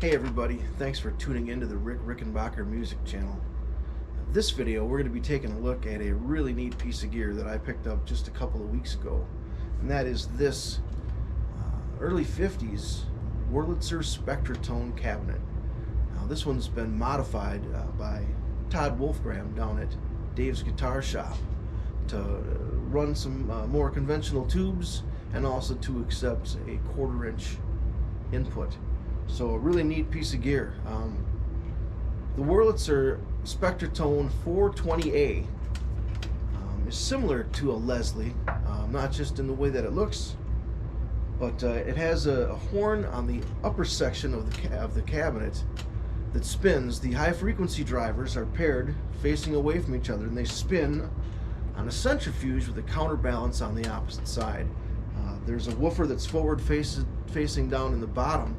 Hey everybody, thanks for tuning into the Rick Rickenbacker music channel. This video we're going to be taking a look at a really neat piece of gear that I picked up just a couple of weeks ago, and that is this early 50s Wurlitzer Spectra-Tone cabinet. Now this one's been modified by Todd Wolfgram down at Dave's Guitar Shop to run some more conventional tubes and also to accept a 1/4 inch input. So a really neat piece of gear. The Wurlitzer Spectra-Tone 420A is similar to a Leslie, not just in the way that it looks, but it has a horn on the upper section of the cabinet that spins. The high frequency drivers are paired facing away from each other, and they spin on a centrifuge with a counterbalance on the opposite side. There's a woofer that's forward facing down in the bottom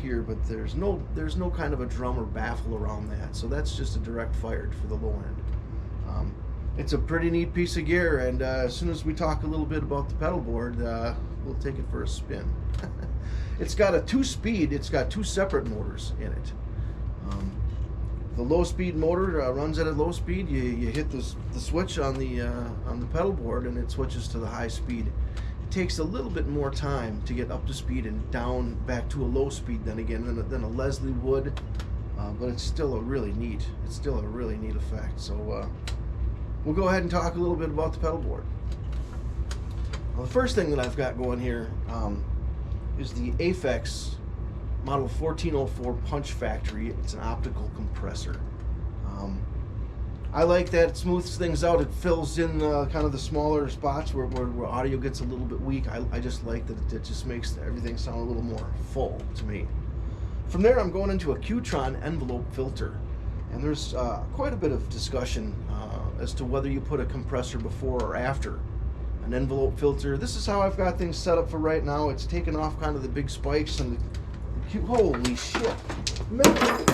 here, but there's no kind of a drum or baffle around that, so that's just a direct fired for the low end. It's a pretty neat piece of gear, and as soon as we talk a little bit about the pedal board, we'll take it for a spin. It's got a 2-speed, it's got 2 separate motors in it. The low speed motor runs at a low speed. You hit the switch on the pedal board and it switches to the high speed. It takes a little bit more time to get up to speed and down back to a low speed than a Leslie would, but it's still a really neat effect. So we'll go ahead and talk a little bit about the pedal board. Well, the first thing that I've got going here is the Aphex model 1404 Punch Factory. It's an optical compressor. I like that. It smooths things out. It fills in kind of the smaller spots where audio gets a little bit weak. I just like that it just makes everything sound a little more full to me. From there, I'm going into a Qtron envelope filter, and there's quite a bit of discussion as to whether you put a compressor before or after an envelope filter. This is how I've got things set up for right now. It's taken off kind of the big spikes and holy shit, man.